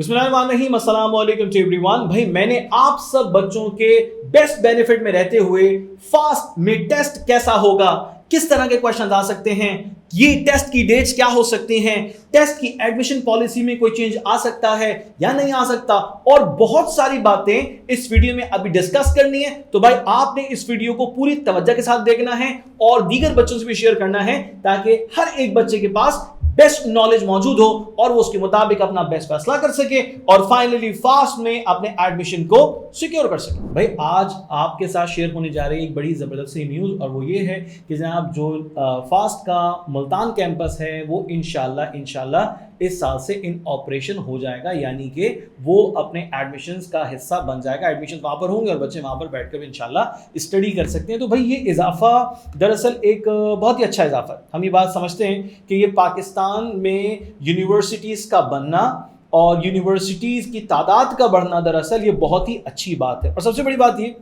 बिस्मिल्लाहिर्रहमानिर्रहीम, अस्सलाम वालेकुम टू एवरीवन। भाई मैंने आप सब बच्चों के बेस्ट बेनिफिट में रहते हुए फास्ट में टेस्ट कैसा होगा, किस तरह के क्वेश्चन आ सकते हैं, ये टेस्ट की डेट्स क्या हो सकती हैं, टेस्ट की एडमिशन पॉलिसी में कोई चेंज आ सकता है या नहीं आ सकता, और बहुत सारी बातें इस वीडियो में अभी डिस्कस करनी है। तो भाई आपने इस वीडियो को पूरी तवज्जो के साथ देखना है और दीगर बच्चों से भी शेयर करना है ताकि हर एक बच्चे के पास बेस्ट नॉलेज मौजूद हो और वो उसके मुताबिक अपना बेस्ट फैसला कर सके और फाइनली फास्ट में अपने एडमिशन को सिक्योर कर सके। भाई आज आपके साथ शेयर होने जा रही एक बड़ी जबरदस्त सी न्यूज़, और वो ये है कि जनाब जो फास्ट का मुल्तान कैंपस है वो इंशाल्लाह इस साल से इन ऑपरेशन हो जाएगा, यानी कि वो अपने एडमिशन्स का हिस्सा बन जाएगा। एडमिशन वहाँ पर होंगे और बच्चे वहाँ पर बैठकर भी इंशाल्लाह स्टडी कर सकते हैं। तो भाई ये इजाफा दरअसल एक बहुत ही अच्छा इजाफा है। हम ये बात समझते हैं कि ये पाकिस्तान में यूनिवर्सिटीज़ का बनना और यूनिवर्सिटीज़ की तादाद का बढ़ना दरअसल ये बहुत ही अच्छी बात है। और सबसे बड़ी बात ये,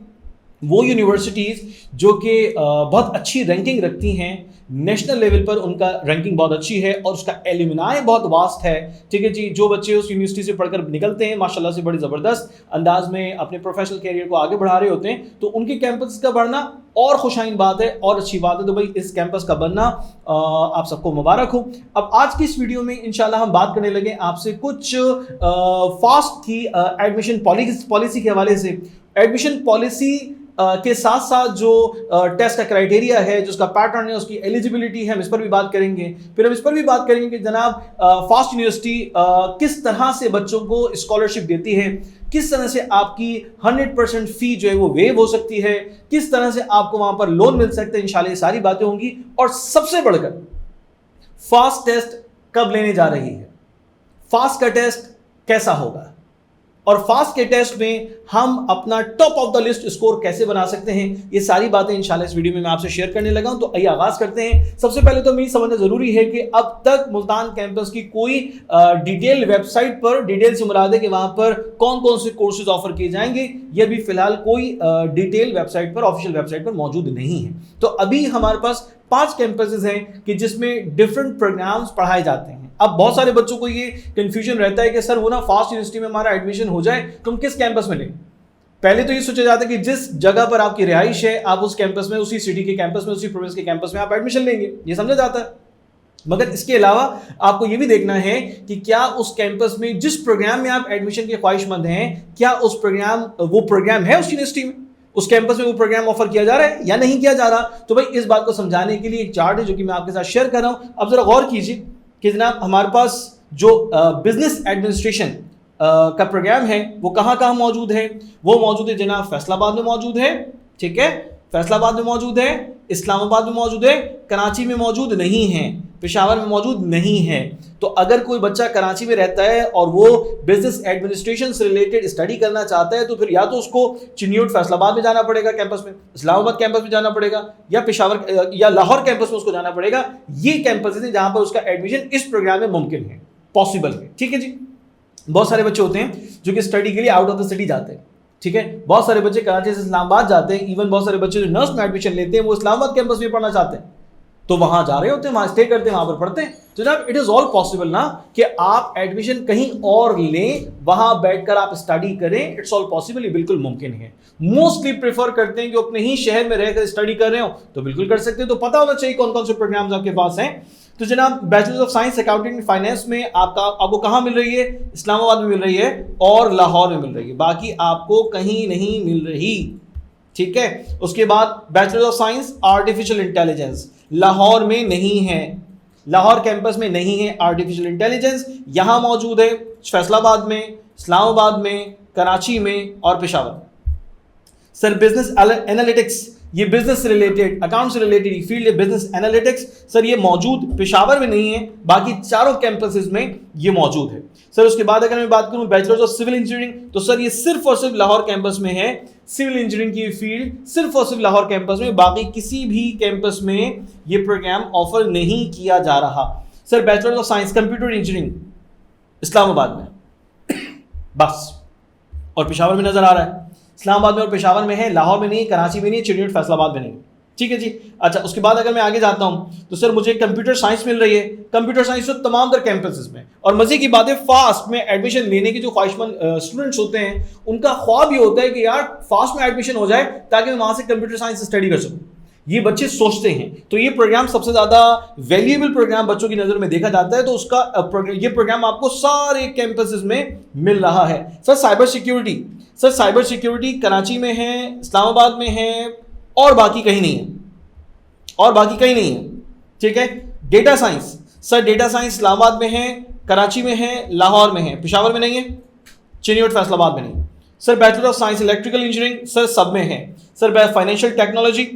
वो यूनिवर्सिटीज़ जो कि बहुत अच्छी रैंकिंग रखती हैं, नेशनल लेवल पर उनका रैंकिंग बहुत अच्छी है और उसका एलुमनाई बहुत वास्ट है, ठीक है जी। जो बच्चे उस यूनिवर्सिटी से पढ़कर निकलते हैं माशाल्लाह से बड़ी ज़बरदस्त अंदाज में अपने प्रोफेशनल कैरियर को आगे बढ़ा रहे होते हैं, तो उनके कैंपस का बढ़ना और खुशाइन बात है और अच्छी बात है। तो भाई इस कैंपस का बनना आप सबको मुबारक हो। अब आज की इस वीडियो में इंशाल्लाह हम बात करने लगे आपसे कुछ फास्ट की एडमिशन पॉलिसी के हवाले से। एडमिशन पॉलिसी के साथ साथ जो टेस्ट का क्राइटेरिया है, जो उसका पैटर्न है, उसकी एलिजिबिलिटी है, हम इस पर भी बात करेंगे। फिर हम इस पर भी बात करेंगे कि जनाब फास्ट यूनिवर्सिटी किस तरह से बच्चों को स्कॉलरशिप देती है, किस तरह से आपकी 100% फी जो है वो वेव हो सकती है, किस तरह से आपको वहां पर लोन मिल सकते हैं। इंशाल्लाह ये सारी बातें होंगी। और सबसे बढ़कर फास्ट टेस्ट कब लेने जा रही है, फास्ट का टेस्ट कैसा होगा और फास्ट के टेस्ट में हम अपना top of the list score कैसे बना सकते हैं, ये सारी बातें इंशाल्लाह इस वीडियो में मैं आपसे शेयर करने लगा हूं। तो आइए आगाज करते हैं। सबसे पहले तो मुझे समझना जरूरी है कि अब तक मुल्तान कैंपस की कोई डिटेल वेबसाइट पर, डिटेल से मुराद है कि वहां पर कौन कौन से कोर्सेज ऑफर किए जाएंगे, ये भी फिलहाल कोई डिटेल वेबसाइट पर, ऑफिशियल वेबसाइट पर मौजूद नहीं है। तो अभी हमारे पास 5 कैंपसेस हैं कि जिसमें डिफरेंट प्रोग्राम्स पढ़ाए जाते हैं। अब बहुत सारे बच्चों को ये कंफ्यूजन रहता है कि सर वो ना फास्ट यूनिवर्सिटी में हमारा एडमिशन हो जाए तो हम किस कैंपस में लें। पहले तो ये सोचा जाता है कि जिस जगह पर आपकी रिहाइश है आप उस कैंपस में, उसी सिटी के कैंपस में, उसी प्रोविंस के कैंपस में आप एडमिशन लेंगे, ये समझा जाता है। मगर इसके अलावा आपको ये भी देखना है कि क्या उस कैंपस में जिस प्रोग्राम में आप एडमिशन के ख्वाहिशमंद हैं, क्या वो प्रोग्राम है उस यूनिवर्सिटी में, उस कैंपस में वो प्रोग्राम ऑफर किया जा रहा है या नहीं किया जा रहा। तो भाई इस बात को समझाने के लिए एक चार्ट है जो कि मैं आपके साथ शेयर कर रहा हूं। अब जरा गौर कीजिए कि जनाब हमारे पास जो बिजनेस एडमिनिस्ट्रेशन का प्रोग्राम है वो कहाँ कहाँ मौजूद है। वो मौजूद है जनाब फैसलाबाद में मौजूद है, ठीक है, फैसलाबाद में मौजूद है, इस्लामाबाद में मौजूद है, कराची में मौजूद नहीं है, पेशावर में मौजूद नहीं है। तो अगर कोई बच्चा कराची में रहता है और वो बिजनेस एडमिनिस्ट्रेशन से रिलेटेड स्टडी करना चाहता है तो फिर या तो उसको चिन्यूट फैसलाबाद में जाना पड़ेगा कैंपस में, इस्लामाबाद कैंपस में जाना पड़ेगा, या पेशावर या लाहौर कैंपस में उसको जाना पड़ेगा। ये कैंपस है जहां पर उसका एडमिशन इस प्रोग्राम में मुमकिन है, पॉसिबल है, ठीक है जी। बहुत सारे बच्चे होते हैं जो कि स्टडी के लिए आउट ऑफ द सिटी जाते हैं, ठीक है। बहुत सारे बच्चे कराची से इस्लामाबाद जाते हैं, इवन बहुत सारे बच्चे जो नर्स में एडमिशन लेते हैं वो इस्लामाबाद कैंपस में पढ़ना चाहते हैं, तो वहां जा रहे होते हैं, वहां स्टे करते हैं, वहां पर पढ़ते हैं। तो जनाब इट इज ऑल पॉसिबल ना कि आप एडमिशन कहीं और लें, वहां बैठकर आप स्टडी करें, इट्स ऑल पॉसिबल, ये बिल्कुल मुमकिन है। मोस्टली प्रेफर करते हैं कि अपने ही शहर में रहकर स्टडी कर रहे हो तो बिल्कुल कर सकते हैं। तो पता होना चाहिए कौन कौन से प्रोग्राम्स आपके पास हैं। तो जनाब bachelors of science accounting and finance में आपको कहाँ मिल रही है, इस्लामाबाद में मिल रही है और लाहौर में मिल रही है, बाकी आपको कहीं नहीं मिल रही, ठीक है। उसके बाद bachelor of science artificial intelligence Lahore में नहीं है, लाहौर कैंपस में नहीं है आर्टिफिशियल इंटेलिजेंस, यहां मौजूद है फैसलाबाद में, इस्लामाबाद में, कराची में और पेशावर। सर बिजनेस एनालिटिक्स, ये बिजनेस से रिलेटेड, अकाउंट से रिलेटेड फील्ड है बिजनेस एनालिटिक्स, सर ये मौजूद पेशावर में नहीं है, बाकी चारों कैंपसेस में ये मौजूद है। सर उसके बाद अगर मैं बात करूं बैचलर्स ऑफ सिविल इंजीनियरिंग, तो सर ये सिर्फ और सिर्फ लाहौर कैंपस में है, सिविल इंजीनियरिंग की फील्ड सिर्फ और सिर्फ लाहौर कैंपस में, बाकी किसी भी कैंपस में ये प्रोग्राम ऑफर नहीं किया जा रहा। Sir bachelors of science computer engineering Islamabad में बस, और पेशावर में नजर आ रहा है, इस्लामाबाद में और पेशावर में है, लाहौर में नहीं, कराची में नहीं, चिड़ियट फैसलाबाद में नहीं, ठीक है जी। अच्छा, उसके बाद अगर मैं आगे जाता हूं तो सर मुझे कंप्यूटर साइंस मिल रही है, कंप्यूटर साइंस तो तमाम तर कैंपसेस में, और मजे की बात है फास्ट में एडमिशन लेने के जो ख्वाहिशमंद स्टूडेंट्स होते हैं उनका ख्वाब ये होता है कि यार फास्ट में एडमिशन हो जाए ताकि मैं वहां से कंप्यूटर साइंस स्टडी कर सकूं। ये बच्चे सोचते हैं, तो ये प्रोग्राम सबसे ज्यादा वैल्यूएबल प्रोग्राम बच्चों की नजर में देखा जाता है, तो उसका ये प्रोग्राम आपको सारे कैंपसेस में मिल रहा है। सर साइबर सिक्योरिटी कराची में है, इस्लामाबाद में है, और बाकी कहीं नहीं है, ठीक है। डेटा साइंस इस्लामाबाद में है, कराची में है, लाहौर में है, पेशावर में नहीं है, चिनियोट फैसलाबाद में नहीं। Sir bachelor of science electrical engineering sir सब में है। Sir financial technology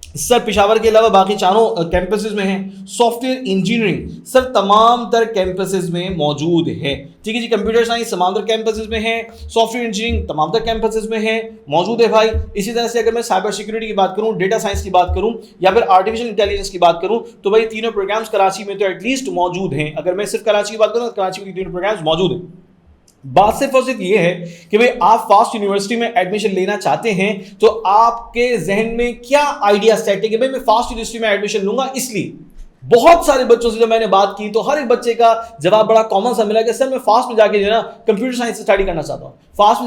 sir Peshawar के अलावा बाकी चारों कैंपसेस में है। सॉफ्टवेयर इंजीनियरिंग सर तमाम तर कैंपसेस में मौजूद है, ठीक है जी। कंप्यूटर साइंस तमाम तर कैंपसेस में है, सॉफ्टवेयर इंजीनियरिंग तमाम तर कैंपसेस में है, मौजूद है भाई। इसी तरह से अगर मैं साइबर सिक्योरिटी की बात करूं, डेटा साइंस की बात करूं, या फिर आर्टिफिशियल इंटेलिजेंस की बात करूं, तो भाई तीनों प्रोग्राम्स कराची में तो एटलीस्ट मौजूद हैं। अगर मैं सिर्फ कराची की बात करूं तो कराची में तीनों प्रोग्राम्स मौजूद हैं। बात सिर्फ और सिर्फ ये है कि भाई आप फास्ट यूनिवर्सिटी में एडमिशन लेना चाहते हैं तो आपके जहन में क्या आइडिया सेट है कि भाई मैं फास्ट यूनिवर्सिटी में एडमिशन लूंगा। इसलिए बहुत सारे बच्चों से जब मैंने बात की तो हर एक बच्चे का जवाब बड़ा कॉमन सा मिला कि सर मैं फास्ट में जाके जो है ना कंप्यूटर साइंस स्टडी करना चाहता हूँ, फास्ट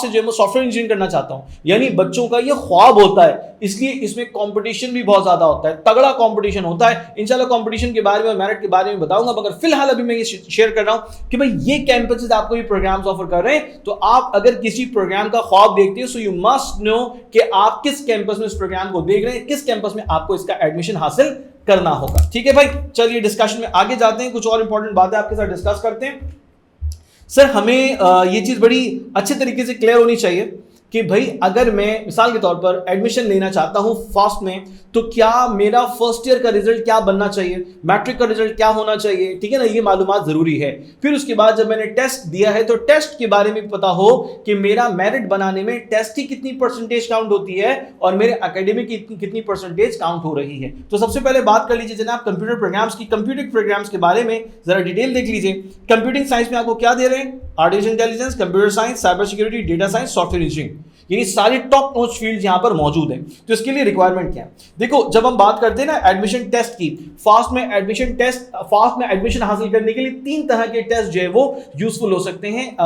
से जो है मैं सॉफ्टवेयर इंजीनियरिंग करना चाहता हूँ। यानी बच्चों का ये ख्वाब होता है, इसलिए इसमें कंपटीशन भी बहुत ज्यादा होता है, तगड़ा कंपटीशन होता है। इंशाल्लाह कंपटीशन के बारे में, मेरिट के बारे में बताऊंगा, मगर फिलहाल अभी मैं ये शेयर कर रहा हूँ कि भाई ये कैंपसेस आपको ये प्रोग्राम्स ऑफर कर रहे हैं। तो आप अगर किसी प्रोग्राम का ख्वाब देखते हैं सो यू मस्ट नो कि आप किस कैंपस में इस प्रोग्राम को देख रहे हैं, किस कैंपस में आपको इसका एडमिशन हासिल करना होगा, ठीक है भाई। चलिए डिस्कशन में आगे जाते हैं, कुछ और इंपॉर्टेंट बातें आपके साथ डिस्कस करते हैं। सर हमें ये चीज बड़ी अच्छे तरीके से क्लियर होनी चाहिए कि भाई अगर मैं मिसाल के तौर पर एडमिशन लेना चाहता हूं फास्ट में, तो क्या मेरा फर्स्ट ईयर का रिजल्ट क्या बनना चाहिए, मैट्रिक का रिजल्ट क्या होना चाहिए, ठीक है ना, ये मालूमात जरूरी है। फिर उसके बाद जब मैंने टेस्ट दिया है तो टेस्ट के बारे में पता हो कि मेरा मेरिट बनाने में टेस्ट की कितनी परसेंटेज काउंट होती है और मेरे एकेडमिक की कितनी परसेंटेज काउंट हो रही है। तो सबसे पहले बात कर लीजिए जनाब कंप्यूटर प्रोग्राम्स की, कंप्यूटिंग प्रोग्राम्स के बारे में जरा डिटेल देख लीजिए। कंप्यूटिंग साइंस में आपको क्या दे रहे हैं, artificial intelligence, computer science, cyber security, data science, software engineering, यानी सारी टॉप नॉच फील्ड यहां पर मौजूद है। तो इसके लिए रिक्वायरमेंट क्या है, देखो जब हम बात करते हैं ना एडमिशन टेस्ट की, फास्ट में एडमिशन हासिल करने के लिए 3 तरह के टेस्ट जो है वो यूजफुल हो सकते हैं,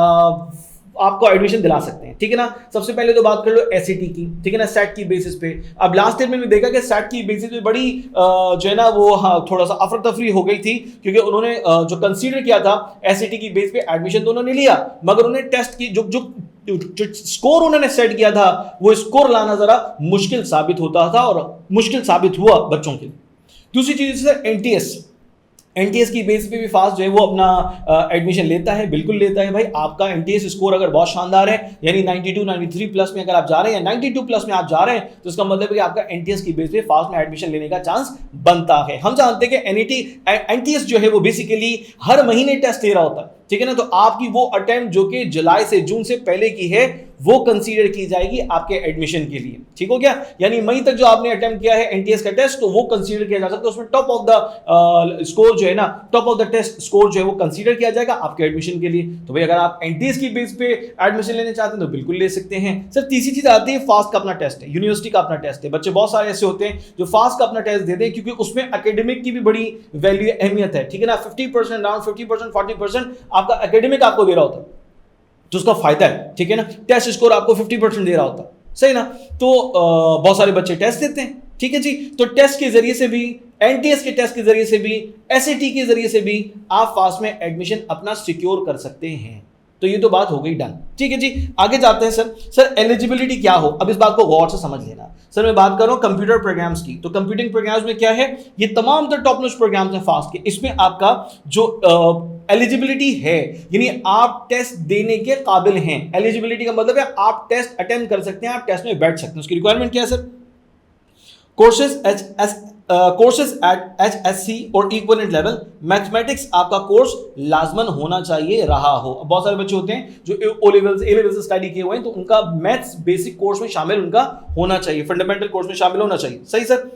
आपको एडमिशन दिला सकते हैं, ठीक है ना। सबसे पहले तो बात कर लो एसईटी की, ठीक है ना, सेट की बेसिस पे। अब लास्ट ईयर में देखा कि सेट की बेसिस पे बड़ी जो है ना वो थोड़ा सा अफरा तफरी हो गई थी, क्योंकि उन्होंने जो कंसीडर किया था एसईटी की बेस पे एडमिशन तो उन्होंने लिया, मगर उन्होंने टेस्ट की जो स्कोर उन्होंने सेट किया था वो स्कोर लाना जरा मुश्किल साबित होता था और मुश्किल साबित हुआ बच्चों के लिए। दूसरी चीज सर एनटीएस की बेस पे भी फास्ट जो है वो अपना एडमिशन लेता है, बिल्कुल लेता है भाई। आपका एनटीएस स्कोर अगर बहुत शानदार है, यानी 92 93 प्लस में अगर आप जा रहे हैं, 92 प्लस में आप जा रहे हैं, तो इसका मतलब है कि आपका एनटीएस की बेस पे फास्ट में एडमिशन लेने का चांस बनता है। हम जानते हैं कि एनटीएस जो है वो बेसिकली हर महीने टेस्ट ले रहा होता है, ठीक है ना। तो आपकी वो अटेम्प्ट जो कि जुलाई से जून से पहले की है वो कंसीडर की जाएगी आपके एडमिशन के लिए, ठीक हो गया। यानी मई तक जो आपने अटेम्प्ट किया है एनटीएस का टेस्ट, तो वो कंसीडर किया जा सकता है, उसमें टॉप ऑफ द स्कोर जो है ना, top of the test score जो है वो कंसीडर किया जाएगा आपके एडमिशन के लिए। तो भाई अगर आप एनटीएस की बेस पे एडमिशन लेने चाहते हैं तो बिल्कुल ले सकते हैं। सर तीसरी चीज आती है फास्ट का अपना टेस्ट है, यूनिवर्सिटी का अपना टेस्ट है। बच्चे बहुत सारे ऐसे होते हैं जो फास्ट का अपना टेस्ट देते हैं क्योंकि उसमें एकेडमिक की भी बड़ी वैल्यू अहमियत है, ठीक है ना। 50% अराउंड 50% 40% आपका एकेडमिक आपको दे रहा होता है, तो उसका फायदा है, ठीक है ना। टेस्ट स्कोर आपको 50% दे रहा होता है, सही ना। तो बहुत सारे बच्चे टेस्ट देते हैं, ठीक है जी। तो टेस्ट के जरिए से भी, एनटीएस के टेस्ट के जरिए से भी, एसएटी के जरिए से भी आप फास्ट में एडमिशन अपना सिक्योर कर सकते हैं। तो ये तो बात हो गई डन, ठीक है जी। आगे जाते हैं सर एलिजिबिलिटी क्या हो, अब इस बात को गौर से समझ लेना। सर मैं बात कर रहा हूं कंप्यूटर प्रोग्राम्स की, तो कंप्यूटिंग प्रोग्राम्स में क्या है, ये तमाम तो टॉप नॉच प्रोग्राम्स हैं फास्ट के। इसमें आपका जो एलिजिबिलिटी है, यानी आप टेस्ट देने के काबिल हैं। एलिजिबिलिटी का मतलब है आप टेस्ट अटेम्प्ट कर सकते हैं, आप टेस्ट में बैठ सकते हैं। उसकी रिक्वायरमेंट क्या है सर, कोर्सेज एट HSC और इक्विवेलेंट लेवल, मैथमेटिक्स आपका कोर्स लाजमन होना चाहिए रहा हो। बहुत सारे बच्चे होते हैं जो ए लेवल से स्टडी किए हुए हैं, तो उनका मैथ्स बेसिक कोर्स में शामिल उनका होना चाहिए, फंडामेंटल कोर्स में शामिल होना चाहिए, सही सर।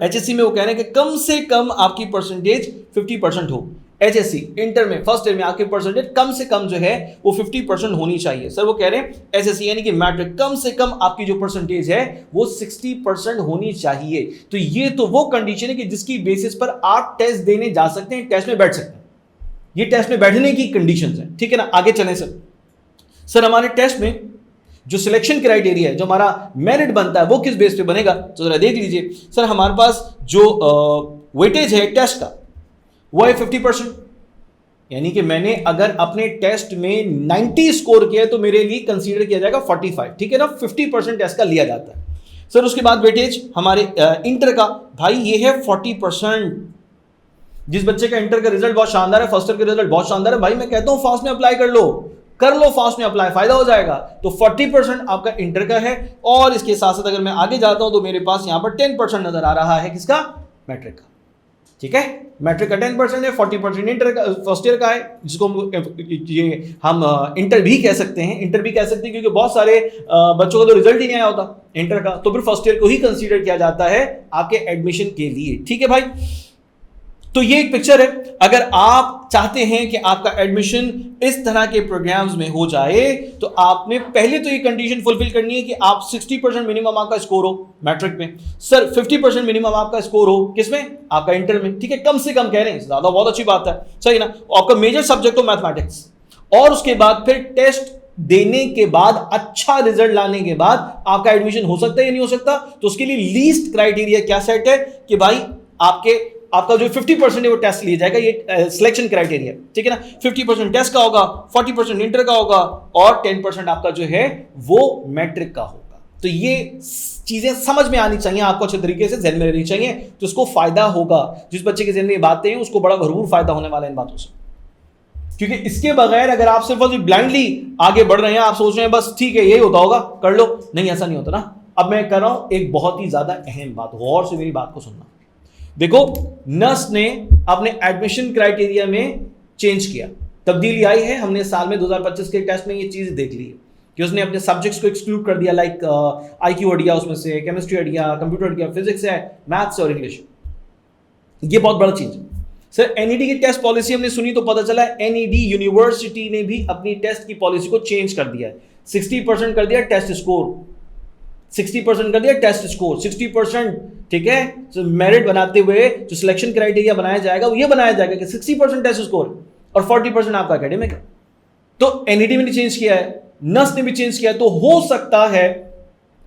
HSC में वो कह रहे हैं कि कम से कम आपकी परसेंटेज 50% हो। HSC इंटर में फर्स्ट ईयर में आपकी परसेंटेज कम से कम जो है वो 50% होनी चाहिए। सर वो कह रहे हैं HSC यानी कि मैट्रिक कम से कम आपकी जो परसेंटेज है वो 60% होनी चाहिए। तो ये तो वो कंडीशन है कि जिसकी बेसिस पर आप टेस्ट देने जा सकते हैं, टेस्ट में बैठ सकते हैं। ये टेस्ट में बैठने की कंडीशंस हैं, ठीक है ना। आगे चलें सर हमारे टेस्ट में जो सिलेक्शन क्राइटेरिया है, जो हमारा मेरिट बनता है, वो किस बेस पे बनेगा, तो जरा देख लीजिए। सर हमारे पास जो वेटेज है टेस्ट का वो है 50%, यानी कि मैंने अगर अपने टेस्ट में 90 स्कोर किया तो मेरे लिए कंसीडर किया जाएगा 45, ठीक है ना। 50% टेस्ट का लिया जाता है। सर उसके बाद वेटेज हमारे इंटर का, भाई ये है 40%। जिस बच्चे का इंटर का रिजल्ट बहुत शानदार है, फर्स्ट ईयर का रिजल्ट बहुत शानदार है, भाई मैं कहता हूं फास्ट में अप्लाई कर लो फास्ट में अप्लाई, फायदा हो जाएगा। तो 40% आपका इंटर का है। और इसके साथ साथ अगर मैं आगे जाता हूं तो मेरे पास यहां पर 10% नजर आ रहा है, किसका, मैट्रिक का, ठीक है। मैट्रिक का 10% है, 40% इंटर का फर्स्ट ईयर का है, जिसको हम इंटर भी कह सकते हैं। क्योंकि बहुत सारे बच्चों का तो रिजल्ट ही नहीं आया होता इंटर का, तो फिर फर्स्ट ईयर को ही कंसीडर किया जाता है आपके एडमिशन के लिए, ठीक है भाई। तो ये एक पिक्चर है। अगर आप चाहते हैं कि आपका एडमिशन इस तरह के प्रोग्राम्स में हो जाए तो आपने पहले तो ये कंडीशन फुलफिल करनी है कि आप 60% मिनिमम आपका स्कोर हो मैट्रिक में। सर 50% मिनिमम आपका स्कोर हो किसमें, आपका इंटर में, ठीक है। कम से कम कह रहे हैं, ज्यादा बहुत अच्छी बात है, सही ना। आपका मेजर सब्जेक्ट हो मैथमेटिक्स, और उसके बाद फिर टेस्ट देने के बाद अच्छा रिजल्ट लाने के बाद आपका एडमिशन हो सकता है या नहीं हो सकता। तो उसके लिए लीस्ट क्राइटेरिया क्या सेट है कि भाई आपका जो 50% है वो टेस्ट लिया जाएगा, ये सिलेक्शन क्राइटेरिया, ठीक है ना। 50% टेस्ट का होगा, 40% इंटर का होगा, और 10% आपका जो है वो मैट्रिक का होगा। तो ये चीजें समझ में आनी चाहिए, आपको अच्छे तरीके से ध्यान में रहनी चाहिए, तो उसको फायदा होगा। जिस बच्चे के ज़हन में ये बातें हैं उसको बड़ा भरपूर फायदा होने वाला है इन बातों से, क्योंकि इसके बगैर अगर आप सिर्फ ब्लाइंडली आगे बढ़ रहे हैं, आप सोच रहे हैं बस ठीक है यही होता होगा कर लो, नहीं ऐसा नहीं होता ना। अब मैं कर रहा हूं एक बहुत ही ज्यादा अहम बात, गौर से मेरी बात को सुनना। देखो नर्स ने अपने एडमिशन क्राइटेरिया में चेंज किया, तब्दीली आई है। हमने साल में 2025 के टेस्ट में ये चीज देख ली है कि उसने अपने सब्जेक्ट्स को एक्सक्लूड कर दिया, लाइक IQ हट गया उसमें से, केमिस्ट्री हट गया, कंप्यूटर हट गया, फिजिक्स है, मैथ्स और इंग्लिश। ये बहुत बड़ा चीज है। सर NED की टेस्ट पॉलिसी हमने सुनी तो पता चला NED यूनिवर्सिटी ने भी अपनी टेस्ट की पॉलिसी को चेंज कर दिया है। 60% कर दिया टेस्ट स्कोर, 60% कर दिया टेस्ट स्कोर, 60%, ठीक है। तो मेरिट बनाते हुए जो सिलेक्शन क्राइटेरिया बनाया जाएगा वो ये बनाया जाएगा कि 60% टेस्ट स्कोर और 40% आपका एकेडमिक है। तो NED ने चेंज किया है, नर्स ने भी चेंज किया है। तो हो सकता है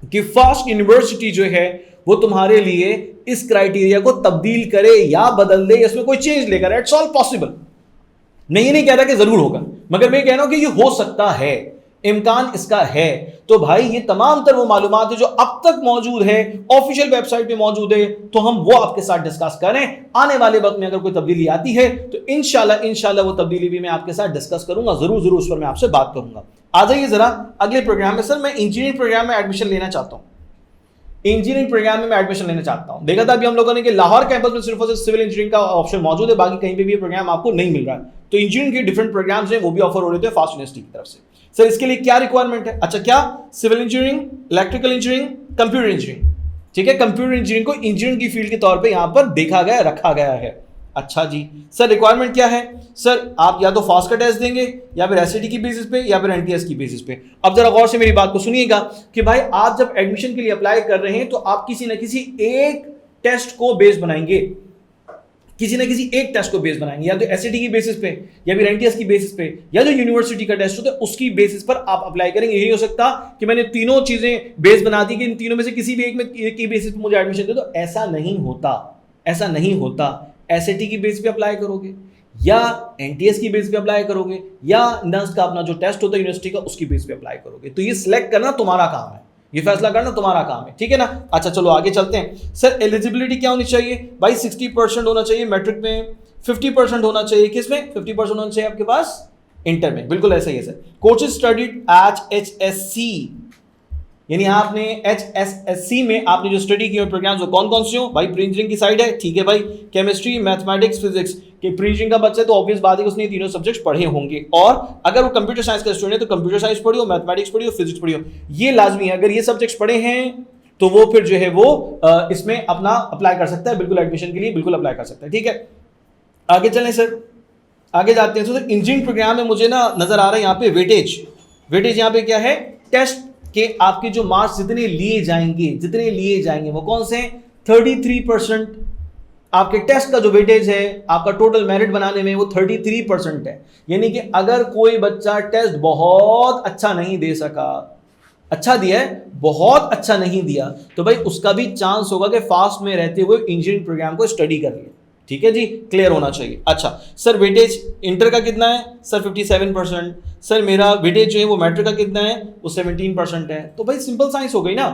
कि फास्ट यूनिवर्सिटी जो है वो तुम्हारे लिए इस क्राइटेरिया को तब्दील करे या बदल दे, इसमें कोई चेंज लेकर, इट्स ऑल पॉसिबल। मैं ये नहीं कह रहा कि जरूर होगा, मगर मैं कह रहा हूं कि ये हो सकता है, इम्कान इसका है। तो भाई ये तमाम तर वो मालूमात है जो अब तक मौजूद है, ऑफिशियल वेबसाइट पे मौजूद है, तो हम वो आपके साथ डिस्कस करें। आने वाले वक्त में अगर कोई तब्दीली आती है तो इंशाल्लाह वो तब्दीली भी मैं आपके साथ डिस्कस करूंगा, जरूर उस पर मैं आपसे बात करूंगा। आ जाइए जरा अगले प्रोग्राम में। सर मैं इंजीनियरिंग प्रोग्राम में एडमिशन लेना चाहता हूं, इंजीनियरिंग प्रोग्राम में मैं एडमिशन लेना चाहता हूं। देखा था अभी हम लोगों ने कि लाहौर कैंपस में सिर्फ और सिर्फ सिविल इंजीनियरिंग का ऑप्शन मौजूद है, बाकी कहीं पे भी ये प्रोग्राम आपको नहीं मिल रहा है। तो इंजीनियरिंग के डिफरेंट प्रोग्राम्स हैं वो भी ऑफर हो रहे थे फास्ट यूनिवर्सिटी की तरफ से। सर इसके लिए क्या रिक्वायरमेंट है, अच्छा क्या, civil engineering, electrical engineering, computer engineering, ठीक है। कंप्यूटर इंजीनियरिंग को इंजीनियरिंग की फील्ड के तौर पे यहां पर देखा गया, रखा गया है। अच्छा जी सर रिक्वायरमेंट क्या है, सर आप या तो फास्ट का टेस्ट देंगे या फिर SAT की बेसिस पे या फिर NTS की बेसिस पे। अब जरा गौर से मेरी बात को सुनिएगा कि भाई आप जब एडमिशन के लिए अप्लाई कर रहे हैं तो आप किसी ना किसी एक टेस्ट को बेस बनाएंगे, किसी ना किसी एक टेस्ट को बेस बनाएंगे, या तो SAT की बेसिस पे या फिर NTS की बेसिस पे, या जो यूनिवर्सिटी का टेस्ट होता है उसकी बेसिस पर आप अप्लाई करेंगे। यही हो सकता कि मैंने तीनों चीजें बेस बना दी कि इन तीनों में से किसी भी एक में की बेसिस पे मुझे एडमिशन दे दो। ऐसा नहीं होता, ऐसा नहीं होता। SAT की बेस पे अप्लाई करोगे या NTS की बेस पे अप्लाई करोगे या नर्स का अपना जो टेस्ट होता है यूनिवर्सिटी का उसकी बेस पे अप्लाई करोगे। तो ये सिलेक्ट करना तुम्हारा काम है, ये फैसला करना तुम्हारा काम है, ठीक है ना। अच्छा चलो आगे चलते हैं। सर एलिजिबिलिटी क्या होनी चाहिए, भाई 60% होना चाहिए मैट्रिक में, 50% होना चाहिए किसमें, 50% होना चाहिए आपके पास इंटर में, बिल्कुल ऐसा ही है sir. Courses studied at HSC, यानी आपने HSSC में आपने जो स्टडी की प्रोग्राम्स वो कौन कौन से हो, भाई प्री इंजीनियरिंग की साइड है, ठीक है भाई, केमिस्ट्री, मैथमेटिक्स, फिजिक्स के प्री इंजीनियरिंग का बच्चा है तो ऑब्वियस बात है कि उसने तीनों सब्जेक्ट्स पढ़े होंगे। और अगर वो कंप्यूटर साइंस का स्टूडेंट है तो कंप्यूटर साइंस पढ़ी हो, मैथमेटिक्स पढ़ी हो, फिजिक्स पढ़ी हो, ये लाजमी है। अगर ये सब्जेक्ट्स पढ़े हैं तो वो फिर जो है वो इसमें अपना अप्लाई कर सकता है, बिल्कुल एडमिशन के लिए बिल्कुल अप्लाई कर सकता है, ठीक है। आगे चलें सर। आगे जाते हैं। तो इंजीनियरिंग प्रोग्राम में मुझे ना नजर आ रहा है यहाँ पे वेटेज यहाँ पे क्या है, टेस्ट के आपके जो मार्क्स जितने लिए जाएंगे वो कौन से हैं, 33% आपके टेस्ट का जो वेटेज है आपका टोटल मेरिट बनाने में वो 33% है। यानी कि अगर कोई बच्चा टेस्ट बहुत अच्छा नहीं दे सका, अच्छा दिया है बहुत अच्छा नहीं दिया, तो भाई उसका भी चांस होगा कि फास्ट में रहते हुए इंजीनियरिंग प्रोग्राम को स्टडी कर ले। ठीक है जी, क्लियर होना चाहिए। अच्छा सर वेटेज इंटर का कितना है, सर 57%। सर मेरा वेटेज जो है वो मैट्रिक का कितना है, वो 17% है। तो भाई सिंपल साइंस हो गई ना,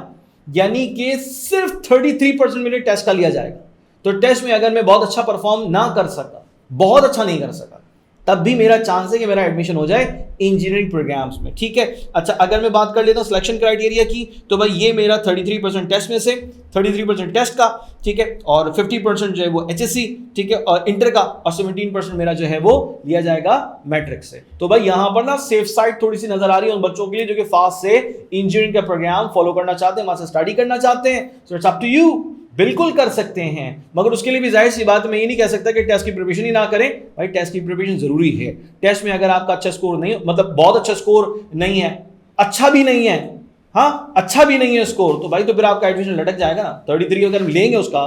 यानी कि सिर्फ 33% मेरे टेस्ट का लिया जाएगा। तो टेस्ट में अगर मैं बहुत अच्छा परफॉर्म ना कर सका, बहुत अच्छा नहीं कर सका, तब भी मेरा चांस है कि मेरा एडमिशन हो जाए इंजीनियरिंग प्रोग्राम्स में। ठीक है। अच्छा अगर मैं बात कर लेता हूं सिलेक्शन क्राइटेरिया की, तो भाई ये मेरा 33% टेस्ट में से, 33% टेस्ट का, ठीक है, और 50% जो है वो एचएससी, ठीक है, और इंटर का, और 17% मेरा जो है वो लिया जाएगा मैट्रिक से। तो भाई यहां पर ना सेफ साइड थोड़ी सी नजर आ रही है उन बच्चों के लिए जो कि फास्ट से इंजीनियरिंग का प्रोग्राम फॉलो करना चाहते हैं, वहां से स्टडी करना चाहते हैं। So it's up to you, बिल्कुल कर सकते हैं, मगर उसके लिए भी जाहिर सी बात मैं ये नहीं कह सकता कि टेस्ट की प्रिपरेशन ही ना करें। भाई टेस्ट की प्रिपरेशन जरूरी है। टेस्ट में अगर आपका अच्छा स्कोर नहीं, मतलब बहुत अच्छा स्कोर नहीं है, अच्छा भी नहीं है, हाँ अच्छा भी नहीं है स्कोर, तो भाई तो फिर आपका एडमिशन लटक जाएगा ना। 33 अगर हम लेंगे उसका,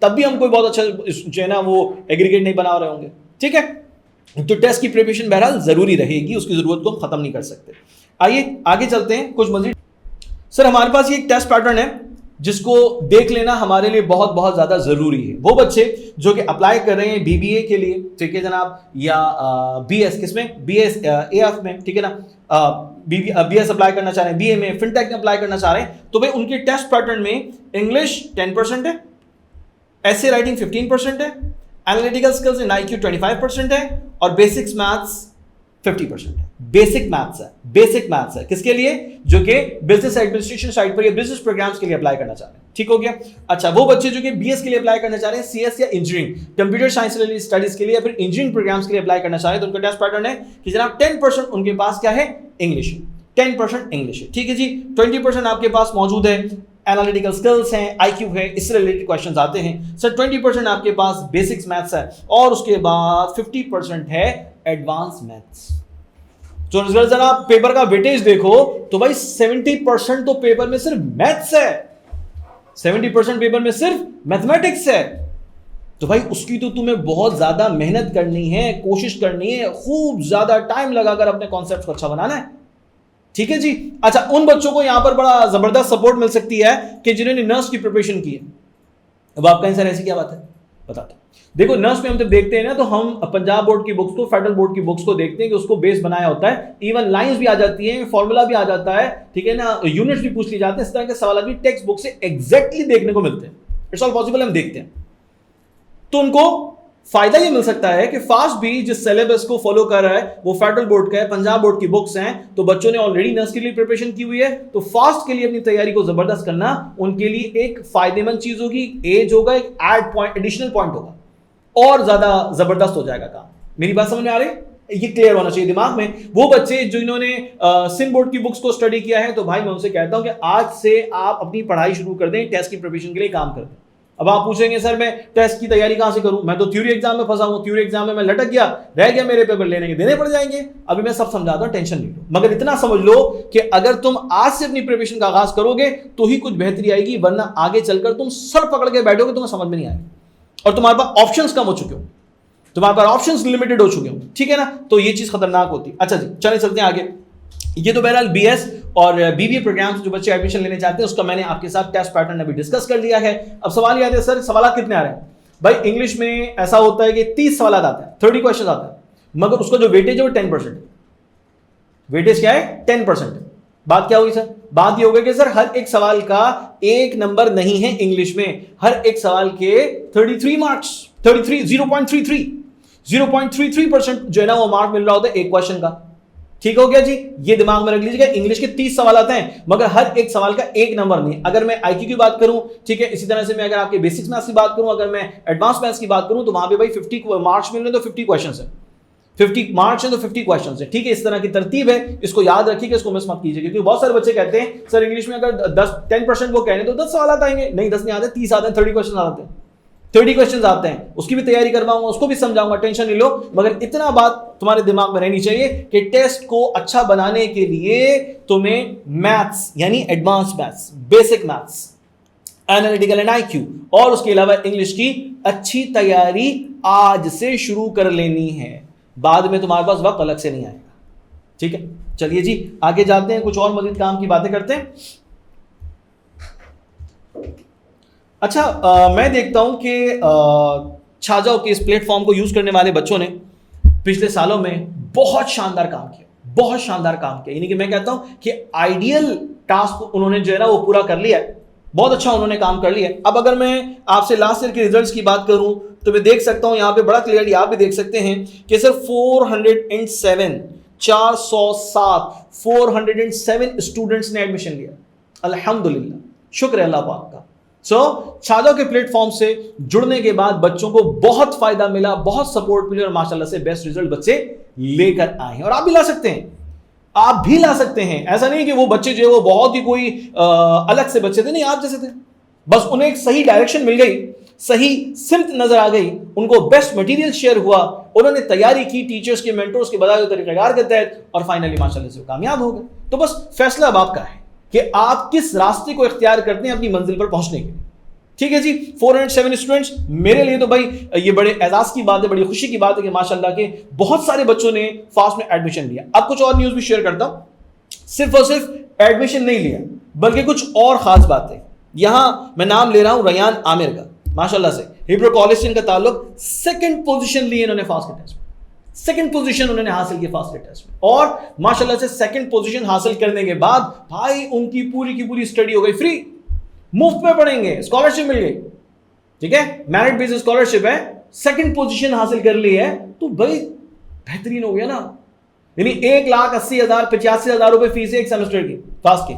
तब भी हम कोई बहुत अच्छा जो है ना वो एग्रीगेट नहीं बना रहे होंगे। ठीक है, तो टेस्ट की प्रिपरेशन बहरहाल जरूरी रहेगी, उसकी जरूरत को हम खत्म नहीं कर सकते। आइए आगे चलते हैं कुछ मजीद। सर हमारे पास ये एक टेस्ट पैटर्न है जिसको देख लेना हमारे लिए बहुत बहुत ज्यादा जरूरी है। वो बच्चे जो कि अप्लाई कर रहे हैं बीबीए के लिए, ठीक है जनाब, या बीएस किसमें, बीएस एएफ में, ठीक है ना, बीएस अप्लाई करना चाह रहे हैं, बीए में, फिनटेक में अप्लाई करना चाह रहे हैं, तो भाई उनके टेस्ट पैटर्न में इंग्लिश 10% है, एसे राइटिंग 15% है, एनालिटिकल स्किल्स इन आईक्यू 25% है, और बेसिक्स मैथ्स 50% है। बेसिक मैथ्स है किसके लिए, जो कि बिजनेस एडमिनिस्ट्रेशन साइड पर या बिजनेस प्रोग्राम्स के लिए अप्लाई करना चाह रहे हैं। ठीक हो गया। अच्छा वो बच्चे जो कि बीएस के लिए अप्लाई करना चाह रहे हैं, सीएस या engineering, computer science related studies के लिए या फिर इंजीनियरिंग प्रोग्राम्स के लिए अप्लाई करना चाह रहे हैं, तो उनका टेस्ट पैटर्न है कि जनाब 10% उनके पास क्या है, इंग्लिश, 10% इंग्लिश है। ठीक है जी, 20% आपके पास मौजूद है एनालिटिकल स्किल्स हैं, आईक्यू है, इससे रिलेटेड क्वेश्चंस आते हैं। सर 20% आपके पास बेसिक्स मैथ्स है, और उसके बाद 50% है एडवांस मैथ्स। तो जरा पेपर का वेटेज देखो तो भाई 70% तो पेपर में सिर्फ मैथ्स है, 70% पेपर में सिर्फ मैथमेटिक्स है। तो भाई उसकी तो तुम्हें बहुत ज्यादा मेहनत करनी है, कोशिश करनी है, खूब ज्यादा टाइम लगाकर अपने कॉन्सेप्ट को अच्छा बनाना है। ठीक है जी। अच्छा उन बच्चों को यहां पर बड़ा जबरदस्त सपोर्ट मिल सकती है कि जिन्होंने नर्स की प्रिपरेशन की है। अब आप कहें सर ऐसी क्या बात है, बताते। देखो नर्स में हम जब देखते हैं ना, तो हम पंजाब बोर्ड की बुक्स को, फेडरल बोर्ड की बुक्स को देखते हैं कि उसको बेस बनाया होता है, इवन लाइंस भी आ जाती हैं, फॉर्मूला भी आ जाता है, ठीक है ना, यूनिट्स भी पूछ ली जाते हैं, इस तरह के सवाल भी टेक्स्ट बुक से एग्जैक्टली देखने को मिलते हैं। इट्स ऑल पॉसिबल, हम देखते हैं। तो उनको फायदा ये मिल सकता है कि फास्ट भी जिस सिलेबस को फॉलो कर रहा है वो फेडरल बोर्ड का है, पंजाब बोर्ड की बुक्स हैं, तो बच्चों ने ऑलरेडी नर्स के लिए प्रिपरेशन की हुई है, तो फास्ट के लिए अपनी तैयारी को जबरदस्त करना उनके लिए एक फायदेमंद चीज होगी, एज होगा, एक ऐड पॉइंट, एडिशनल पॉइंट होगा, और ज्यादा जबरदस्त हो जाएगा काम। मेरी बात समझ में आ रही है, ये क्लियर होना चाहिए दिमाग में। वो बच्चे जो इन्होंने सिंध बोर्ड की बुक्स को स्टडी किया है, तो भाई मैं उनसे कहता हूं कि आज से आप अपनी पढ़ाई शुरू कर दें, टेस्ट की प्रिपरेशन के लिए काम कर दें। अब आप पूछेंगे सर मैं टेस्ट की तैयारी कहां से करूं, मैं तो थ्योरी एग्जाम में फंसा हूं, थ्योरी एग्जाम में मैं लटक गया, रह गया, मेरे पेपर लेने के देने पड़ जाएंगे। अभी मैं सब समझाता हूं, टेंशन नहीं लो, मगर इतना समझ लो कि अगर तुम आज से अपनी प्रिपरेशन का आगाज करोगे तो ही कुछ बेहतरी आएगी, वरना आगे चलकर तुम सर पकड़ के बैठोगे, तुम्हें समझ में नहीं आएगा और तुम्हारे पास ऑप्शंस कम हो चुके हो, तुम्हारे पास ऑप्शंस लिमिटेड हो चुके हो। ठीक है ना, तो ये चीज खतरनाक होती है। अच्छा जी चलिए चलते हैं आगे। ये तो बहरहाल बीएस और बीबीए प्रोग्राम्स जो बच्चे एडमिशन लेने चाहते हैं उसका मैंने आपके साथ टेस्ट पैटर्न अभी डिस्कस कर लिया है। अब सवाल ये आते हैं सर सवाल कितने आ रहे हैं, भाई इंग्लिश में ऐसा होता है कि 30 सवाल आते हैं, 30 क्वेश्चन आते हैं, मगर उसका जो वेटेज है वो 10%। वेटेज क्या है, 10%। बात क्या हुई सर, बात ये हो गई कि सर हर एक सवाल का एक नंबर नहीं है इंग्लिश में, हर एक सवाल के 33 मार्क्स, 0.33% जो है ना वो मार्क मिल रहा होता है एक क्वेश्चन का। ठीक हो गया जी, ये दिमाग में रख लीजिएगा। इंग्लिश के 30 सवाल आते हैं, मगर हर एक सवाल का एक नंबर नहीं। अगर मैं आईक्यू की बात करूं, ठीक है, इसी तरह से मैं अगर आपके बेसिक्स मैथ्स की बात करूं, अगर मैं एडवांस मैथ्स की बात करूं, तो वहां पे भाई 50 मार्क्स मिल रहे हैं, तो 50 क्वेश्चंस है, 50 मार्क्स है तो 50 क्वेश्चंस है। ठीक है, इस तरह की तरतीब है, इसको याद रखिएगा, इसको मिस मत कीजिए, क्योंकि बहुत सारे बच्चे कहते हैं सर इंग्लिश में अगर 10% वो कह रहे हैं तो 10 सवाल आते हैं, नहीं 10 नहीं आते, 30 आते हैं, 30 क्वेश्चन आते हैं। 30 क्वेश्चंस आते हैं, उसकी भी तैयारी करवाऊंगा, उसको भी समझाऊंगा, टेंशन नहीं लो। मगर इतना बात तुम्हारे दिमाग में रहनी चाहिए कि टेस्ट को अच्छा बनाने के लिए तुम्हें मैथ्स यानी advance maths, basic maths, analytical and IQ और उसके अलावा इंग्लिश की अच्छी तैयारी आज से शुरू कर लेनी है। बाद में तुम्हारे पास वक्त अलग से नहीं आएगा। ठीक है, चलिए जी आगे जाते हैं, कुछ और मजीद काम की बातें करते हैं। अच्छा, मैं देखता हूं कि छाजाओं के इस प्लेटफॉर्म को यूज करने वाले बच्चों ने पिछले सालों में बहुत शानदार काम किया, बहुत शानदार काम किया। यानी कि मैं कहता हूं कि आइडियल टास्क उन्होंने जो है ना वो पूरा कर लिया है, बहुत अच्छा उन्होंने काम कर लिया है। अब अगर मैं आपसे लास्ट ईयर के रिजल्ट्स की बात करूं तो मैं देख सकता हूं यहां पे बड़ा क्लियरली आप भी देख सकते हैं कि सर 407 स्टूडेंट्स ने एडमिशन लिया। अल्हम्दुलिल्लाह, शुक्र है अल्लाह पाक का। छाजाओं के प्लेटफॉर्म से जुड़ने के बाद बच्चों को बहुत फायदा मिला, बहुत सपोर्ट मिली और माशाल्लाह से बेस्ट रिजल्ट बच्चे लेकर आए हैं। और आप भी ला सकते हैं, आप भी ला सकते हैं। ऐसा नहीं कि वो बच्चे जो है वो बहुत ही कोई अलग से बच्चे थे, नहीं, आप जैसे थे। बस उन्हें एक सही डायरेक्शन मिल गई, सही सिमत नजर आ गई, उनको बेस्ट मटेरियल शेयर हुआ, उन्होंने तैयारी की टीचर्स के, मेंटर्स के बताए हुए तरीक़ेकार के तहत और फाइनली माशाल्लाह से कामयाब हो गए। तो बस फैसला अब आपका है कि आप किस रास्ते को इख्तियार करते हैं अपनी मंजिल पर पहुंचने के लिए। ठीक है जी, 407 स्टूडेंट्स, मेरे लिए तो भाई ये बड़े एजाज की बात है, बड़ी खुशी की बात है कि माशाल्लाह के बहुत सारे बच्चों ने फास्ट में एडमिशन लिया। अब कुछ और न्यूज भी शेयर करता हूं, सिर्फ और सिर्फ एडमिशन नहीं लिया बल्कि कुछ और खास बातें। यहां मैं नाम ले रहा हूं रयान आमिर का, माशाल्लाह से हिब्रो कॉलेज से इनका ताल्लुक, सेकंड पोजीशन ली इन्होंने फास्ट के टेस्ट में, सेकंड पोजीशन उन्होंने हासिल की फास्ट के टेस्ट में। और माशाल्लाह से सेकंड पोजीशन हासिल करने के बाद भाई उनकी पूरी की पूरी स्टडी हो गई फ्री, मुफ्त में पढ़ेंगे, स्कॉलरशिप मिल गई। ठीक है, मेरिट बेस्ड स्कॉलरशिप है, सेकंड पोजीशन हासिल कर ली है, तो भाई बेहतरीन हो गया ना। यानी 1,80,000 85,000 रुपए फीस है एक सेमेस्टर की फास्ट की,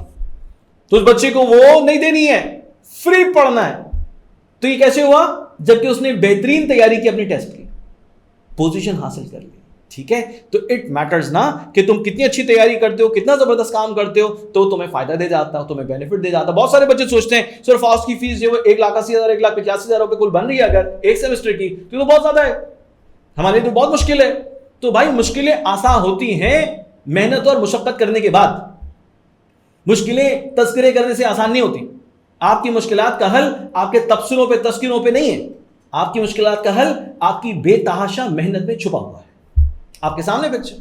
तो उस बच्चे को वो नहीं देनी है, फ्री पढ़ना है। तो ये कैसे हुआ? जबकि उसने बेहतरीन तैयारी की, अपनी टेस्ट की, पोजीशन हासिल कर ली। ठीक है, तो इट मैटर्स ना कि तुम कितनी अच्छी तैयारी करते हो, कितना जबरदस्त काम करते हो, तो तुम्हें फायदा दे जाता है, तुम्हें बेनिफिट दे जाता है। बहुत सारे बच्चे सोचते हैं सर फास्ट की फीस जो 1,80,000 1,85,000 रुपए कुल बन रही है अगर एक सेमेस्टर की, तो बहुत ज्यादा है, हमारे लिए तो बहुत मुश्किल है। तो भाई मुश्किलें आसान होती हैं मेहनत और मुशक्कत करने के बाद, मुश्किलें तस्करे करने से आसान नहीं होती। आपकी मुश्किलात का हल आपके तबसरों पे तस्कीरों पे नहीं है, आपकी मुश्किलात का हल आपकी बेतहाशा मेहनत में छुपा हुआ है, आपके सामने पिक्चर।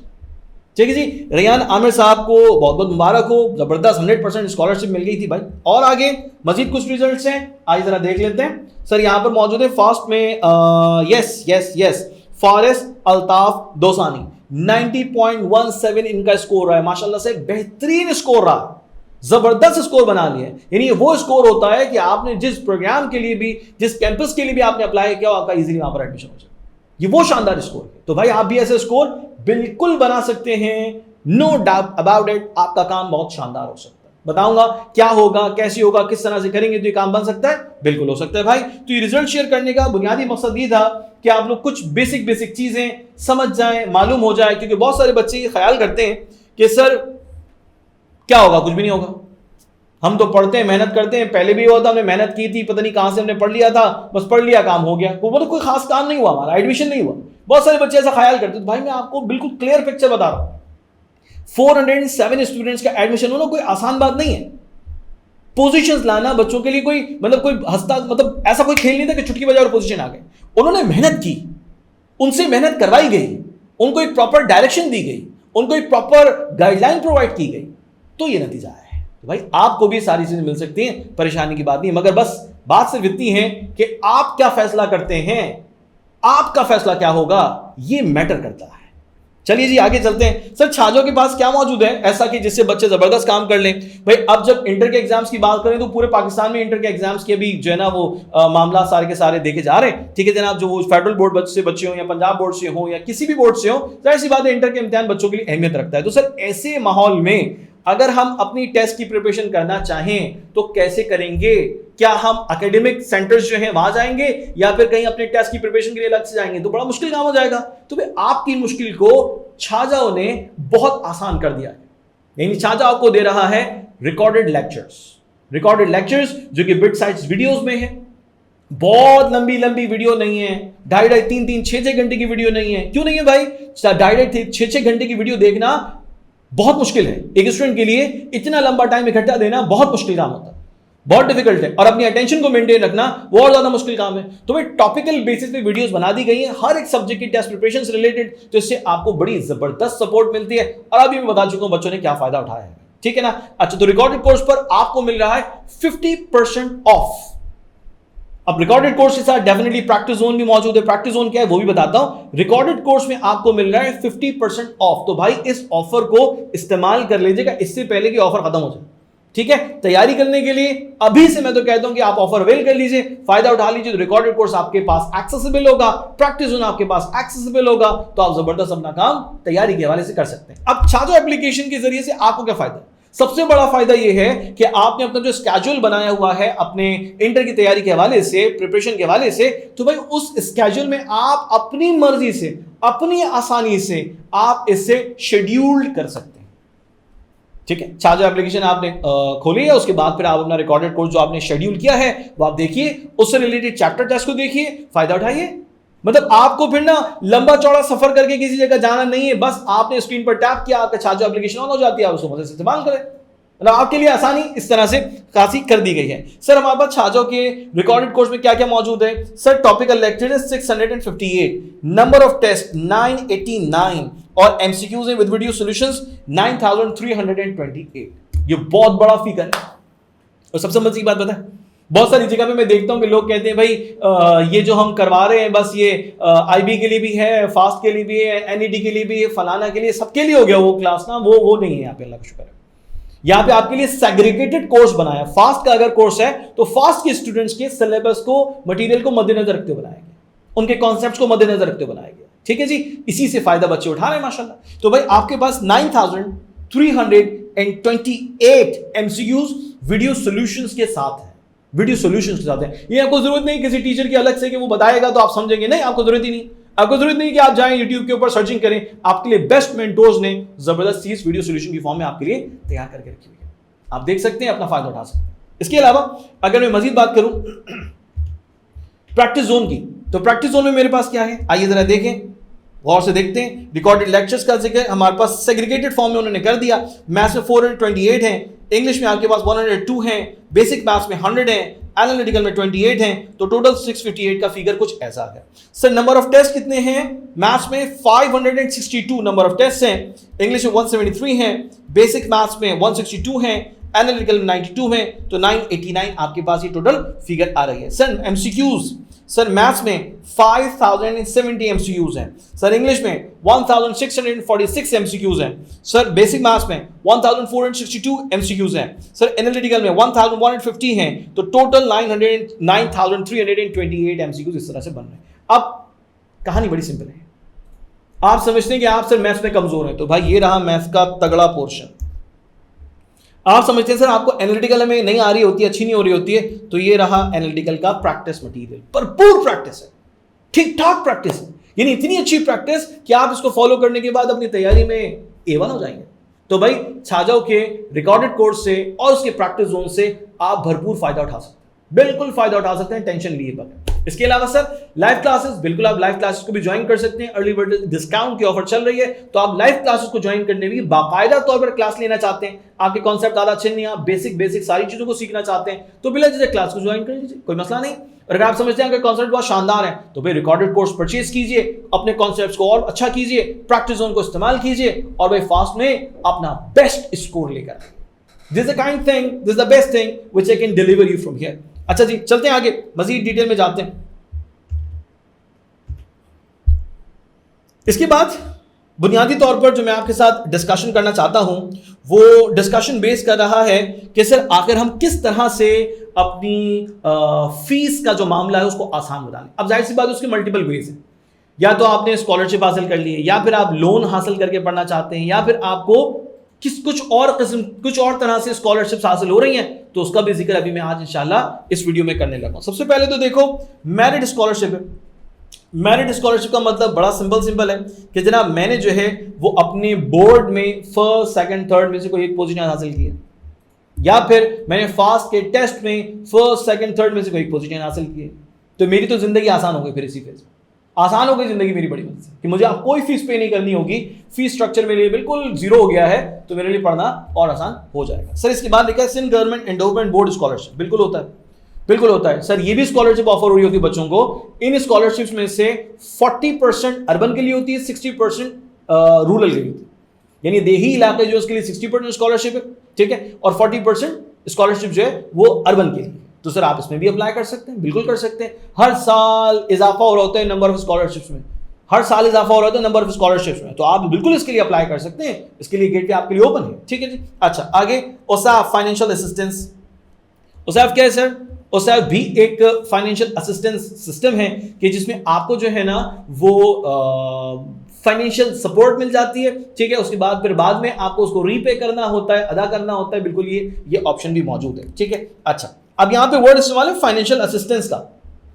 ठीक है जी, रयान आमिर साहब को बहुत बहुत मुबारक हो, जबरदस्त 100% स्कॉलरशिप मिल गई थी भाई। और आगे मजीद कुछ रिजल्ट्स हैं, आइए जरा देख लेते हैं। सर यहां पर मौजूद है फास्ट में, यस फारिस अल्ताफ दोसानी 90.17 इनका स्कोर रहा है, माशाल्लाह से बेहतरीन स्कोर रहा, जबरदस्त स्कोर बना लिया। यानी वो स्कोर होता है कि आपने जिस प्रोग्राम के लिए भी, जिस कैंपस के लिए भी आपने अप्लाई किया, आपका इजीली वहां पर एडमिशन हो जाए, ये वो शानदार स्कोर है। तो भाई आप भी ऐसे स्कोर बिल्कुल बना सकते हैं, नो डाउट अबाउट इट। आपका काम बहुत शानदार हो सकता है, बताऊंगा क्या होगा, कैसे होगा, किस तरह से करेंगे तो ये काम बन सकता है, बिल्कुल हो सकता है भाई। तो ये रिजल्ट शेयर करने का बुनियादी मकसद ये था कि आप लोग कुछ बेसिक चीजें समझ जाएं, मालूम हो जाए, क्योंकि बहुत सारे बच्चे ये ख्याल करते हैं कि सर क्या होगा, कुछ भी नहीं होगा, हम तो पढ़ते हैं, मेहनत करते हैं, पहले भी हुआ था, हमने मेहनत की थी, पता नहीं कहां से हमने पढ़ लिया था, बस पढ़ लिया काम हो गया, वो तो कोई खास काम नहीं हुआ, हमारा एडमिशन नहीं हुआ। बहुत सारे बच्चे ऐसा ख्याल करते हैं। तो भाई मैं आपको बिल्कुल क्लियर पिक्चर बता रहा हूं, 407 स्टूडेंट्स का एडमिशन होना कोई आसान बात नहीं है। पोजीशंस लाना बच्चों के लिए कोई कोई हंसता ऐसा कोई खेल नहीं था कि चुटकी बजाओ और पोजीशन आ गए। उन्होंने मेहनत की, उनसे मेहनत करवाई गई, उनको एक प्रॉपर डायरेक्शन दी गई, उनको एक प्रॉपर गाइडलाइन प्रोवाइड की गई, तो ये नतीजा है। तो भाई आपको भी सारी चीजें मिल सकती हैं, परेशानी की बात नहीं, मगर बस बात सिर्फ इतनी है कि आप क्या फैसला करते हैं, आपका फैसला क्या होगा, ये मैटर करता है। चलिए जी आगे चलते हैं। सर छाजों के पास क्या मौजूद है ऐसा कि जिससे बच्चे जबरदस्त काम कर लें? भाई अब जब इंटर के एग्जाम्स की बात करें तो पूरे पाकिस्तान में इंटर के एग्जाम्स के अभी जो है ना वो मामला सारे के सारे देखे जा रहे हैं। ठीक है जनाब, जो वो फेडरल बोर्ड से बच्चे हो या पंजाब बोर्ड से हो या किसी भी बोर्ड से हो, जाहिर सी बात है इंटर के इम्तिहान बच्चों के लिए अहमियत रखता है। तो सर ऐसे माहौल में अगर हम अपनी टेस्ट की प्रिपरेशन करना चाहें तो कैसे करेंगे? क्या हम एकेडमिक सेंटर्स जो हैं वहां जाएंगे या फिर कहीं अपने टेस्ट की प्रिपरेशन के लिए अलग से जाएंगे? तो बड़ा मुश्किल काम हो जाएगा। तो भाई आपकी मुश्किल को छाजाओं ने बहुत आसान कर दिया है। यानी छाजा आपको दे रहा है रिकॉर्डेड लेक्चर्स जो कि बिट साइट्स वीडियोस में है, बहुत लंबी लंबी वीडियो नहीं है, 2.5 3 6 घंटे की वीडियो नहीं है। क्यों नहीं है भाई? 2.5 6 घंटे की वीडियो देखना बहुत मुश्किल है। एक स्टूडेंट के लिए इतना लंबा टाइम इकट्ठा देना बहुत मुश्किल काम होता है, बहुत डिफिकल्ट है। और अपनी अटेंशन को मेंटेन रखना वो और ज्यादा मुश्किल काम है। तो भाई टॉपिकल बेसिस पे वीडियोस बना दी गई हैं हर एक सब्जेक्ट की टेस्ट प्रिपरेशन से रिलेटेड, तो इससे आपको बड़ी जबरदस्त सपोर्ट मिलती है। और अभी मैं बता चुका हूं बच्चों ने क्या फायदा उठाया है, ठीक है ना। अच्छा, तो रिकॉर्डेड कोर्स पर आपको मिल रहा है 50% ऑफ। अब रिकॉर्डेड कोर्स के साथ डेफिनेटली प्रैक्टिस जोन भी मौजूद है। प्रैक्टिस जोन क्या है वो भी बताता हूं। रिकॉर्डेड कोर्स में आपको मिल रहा है 50% ऑफ। तो भाई इस ऑफर को इस्तेमाल कर लीजिएगा इससे पहले कि ऑफर खत्म हो जाए, ठीक है। तैयारी करने के लिए अभी से मैं तो कहता हूं कि आप ऑफर अवेल कर लीजिए, फायदा उठा लीजिए। तो रिकॉर्डेड कोर्स आपके पास एक्सेसिबल होगा, प्रैक्टिस जोन आपके पास एक्सेसिबल होगा, तो आप जबरदस्त अपना काम तैयारी के हवाले से कर सकते हैं। अब छाजो एप्लीकेशन के जरिए से आपको क्या फायदा है? सबसे बड़ा फायदा यह है कि आपने अपना जो स्केड्यूल बनाया हुआ है अपने इंटर की तैयारी के हवाले से, प्रिपरेशन के हवाले से, तो भाई उस स्केड्यूल में आप अपनी मर्जी से, अपनी आसानी से आप इसे शेड्यूल कर सकते हैं, ठीक है। छाजो एप्लीकेशन आपने खोली है, उसके बाद फिर आप अपना रिकॉर्डेड कोर्स जो आपने शेड्यूल किया है वो आप देखिए, उससे रिलेटेड चैप्टर टेस्ट को देखिए, फायदा उठाइए। मतलब आपको फिर ना लंबा चौड़ा सफर करके किसी जगह जाना नहीं है, बस आपने स्क्रीन पर टैप किया, आपका छाजो एप्लीकेशन ऑन हो जाती है, आप उसको मजे से इस्तेमाल करें। मतलब आपके लिए आसानी इस तरह से खासी कर दी गई है। सर हमारे पास छाजो के रिकॉर्डेड कोर्स में क्या क्या मौजूद है? सर टॉपिकल लेक्चर है 658, नंबर ऑफ टेस्ट 989 और एमसीक्यूज विद वीडियो सॉल्यूशंस 9328। ये बहुत बड़ा फिगर है। और सबसे मजे की बात पता है, बहुत सारी जगह पे मैं देखता हूं कि लोग कहते हैं भाई ये जो हम करवा रहे हैं बस ये आईबी के लिए भी है, फास्ट के लिए भी है, एनईडी के लिए भी है, फलाना के लिए, सबके लिए हो गया वो क्लास ना। वो नहीं है यहाँ पे, अल्लाह का शुक्र है। यहाँ पे आपके लिए सेग्रीगेटेड कोर्स बनाया। फास्ट का अगर कोर्स है तो फास्ट के स्टूडेंट्स के सिलेबस को, मटेरियल को मद्देनजर रखते हुए बनाया गया, उनके कॉन्सेप्ट्स को मद्देनजर रखते हुए बनाया गया, ठीक है जी। इसी से फायदा बच्चे उठा रहे हैं माशाल्लाह। तो भाई आपके पास 9328 एमसीक्यूज वीडियो सॉल्यूशंस के साथ है, वीडियो सॉल्यूशंस के साथ है। ये आपको जरूरत नहीं किसी टीचर की अलग से कि वो बताएगा तो आप समझेंगे, नहीं, आपको जरूरत ही नहीं। आपको जरूरत नहीं कि आप जाएं YouTube के ऊपर सर्चिंग करें, आपके लिए बेस्ट मेंटोर्स ने जबरदस्त चीज वीडियो सॉल्यूशन की फॉर्म में आपके लिए तैयार करके रखी हुई है। आप देख सकते हैं, अपना फायदा उठा सकते हैं। इसके अलावा अगर मैं मजीद बात करूं प्रैक्टिस जोन की, तो प्रैक्टिस जोन में मेरे पास क्या है आइए जरा देखें, गौर से देखते हैं। रिकॉर्डेड लेक्चर्स का जिक्र हमारे पास सेग्रीगेटेड फॉर्म में उन्होंने कर दिया। मैथ्स में 428 हैं, इंग्लिश में आपके पास 102 हैं, बेसिक मैथ्स में 100 हैं, एनालिटिकल में 28 हैं, तो टोटल 658 का फिगर कुछ ऐसा है। सर नंबर ऑफ टेस्ट कितने हैं? मैथ्स में 562 नंबर ऑफ टेस्ट हैं, इंग्लिश में 173 हैं, बेसिक मैथ्स में 162 हैं, एनालिटिकल में 92 हैं, तो 989 आपके पास ये टोटल फिगर आ रही है। सर एमसीक्यूज, सर मैथ्स में 5070 एमसीक्यूज हैं, सर इंग्लिश में 1646 एमसीक्यूज हैं, सर बेसिक मैथ्स में 1462 एमसीक्यूज हैं, सर एनालिटिकल में 1150 हैं, तो टोटल 9328 एमसीक्यूज इस तरह से बन रहे हैं। अब कहानी बड़ी सिंपल है। आप समझते हैं कि आप सर मैथ्स में कमजोर हैं, तो भाई ये रहा मैथ्स का तगड़ा पोर्शन। आप समझते हैं सर आपको एनालिटिकल में नहीं आ रही होती है, अच्छी नहीं हो रही होती है, तो ये रहा एनालिटिकल का प्रैक्टिस मटेरियल। भरपूर प्रैक्टिस है, ठीक ठाक प्रैक्टिस है, यानी इतनी अच्छी प्रैक्टिस कि आप इसको फॉलो करने के बाद अपनी तैयारी में A1 हो जाएंगे। तो भाई छाजो के रिकॉर्डेड कोर्स से और उसके प्रैक्टिस जोन से आप भरपूर फायदा उठा सकते हैं, बिल्कुल फायदा उठा सकते हैं, टेंशन लिए बगैर। इसके अलावा सर लाइव क्लासेस, बिल्कुल आप लाइव क्लासेस को भी ज्वाइन कर सकते हैं। अर्ली बर्ड डिस्काउंट की ऑफर चल रही है, तो आप लाइव क्लासेस को ज्वाइन करने भी बाकायदा तौर पर क्लास लेना चाहते हैं, आपके कॉन्सेप्ट ज़्यादा अच्छे नहीं, आप बेसिक सारी चीज़ों को सीखना चाहते हैं, तो बिला जैसे क्लास को ज्वाइन कर लीजिए, कोई मसला नहीं। और अगर आप समझते हैं कि कॉन्सेप्ट बहुत शानदार है, तो भाई रिकॉर्डेड कोर्स परचेज कीजिए, अपने कॉन्सेप्ट्स को और अच्छा कीजिए, प्रैक्टिस जोन को इस्तेमाल कीजिए और भाई फास्ट में अपना बेस्ट स्कोर लेकर। This the kind thing, this the best thing which I can deliver you from here. अच्छा जी, चलते हैं आगे, मजीद डिटेल में जाते हैं। इसके बाद बुनियादी तौर पर जो मैं आपके साथ डिस्कशन करना चाहता हूं वो डिस्कशन बेस कर रहा है कि सर आखिर हम किस तरह से अपनी फीस का जो मामला है उसको आसान बना लें। अब जाहिर सी बात है उसके मल्टीपल वेज हैं, या तो आपने स्कॉलरशिप हासिल कर ली है, या फिर आप लोन हासिल करके पढ़ना चाहते हैं, या फिर आपको कुछ और तरह से स्कॉलरशिप्स हासिल हो रही हैं, तो उसका भी जिक्र अभी मैं आज इंशाल्लाह इस वीडियो में करने लगा हूं। सबसे पहले तो देखो मेरिट स्कॉलरशिप है। मेरिट स्कॉलरशिप का मतलब बड़ा सिंपल है कि जनाब मैंने जो है वो अपने बोर्ड में फर्स्ट सेकंड थर्ड में से कोई एक पोजीशन हासिल की है, या फिर मैंने फास्ट के टेस्ट में फर्स्ट सेकंड थर्ड में से कोई एक पोजीशन हासिल की है, तो मेरी तो जिंदगी आसान हो गई, फिर इसी फेज में आसान हो गई जिंदगी मेरी बड़ी मदद से कि मुझे अब कोई फीस पे नहीं करनी होगी, फीस स्ट्रक्चर मेरे लिए बिल्कुल जीरो हो गया है, तो मेरे लिए पढ़ना और आसान हो जाएगा। सर इसके बाद लिखा है Sindh government endowment board scholarship, बिल्कुल होता है, बिल्कुल होता है सर। ये भी स्कॉलरशिप ऑफर हो रही होती है बच्चों को। इन स्कॉलरशिप्स में से 40% अर्बन के लिए होती है, 60% रूरल के लिए होती है, यानी देही इलाके जो उसके लिए 60% स्कॉलरशिप है, ठीक है, और 40% स्कॉलरशिप जो है वो अर्बन के लिए। तो सर आप इसमें भी अप्लाई कर सकते हैं, बिल्कुल कर सकते हैं। हर साल इजाफा हो रहा होता है नंबर ऑफ स्कॉलरशिप्स में, हर साल इजाफा हो रहा होता है नंबर ऑफ स्कॉलरशिप्स में, तो आप बिल्कुल इसके लिए अप्लाई कर सकते हैं। इसके लिए गेट पे आपके लिए ओपन है, ठीक है जी। अच्छा आगे ओसाफ फाइनेंशियल असिस्टेंस, ओसाफ क्या है सर? ओसाफ भी एक फाइनेंशियल असिस्टेंस सिस्टम है कि जिसमें आपको जो है ना वो फाइनेंशियल सपोर्ट मिल जाती है, ठीक है। उसके बाद फिर बाद में आपको उसको रीपे करना होता है, अदा करना होता है, बिल्कुल ये ऑप्शन भी मौजूद है, ठीक है। अच्छा अब यहां पे वर्ड इस्तेमाल है फाइनेंशियल असिस्टेंस का,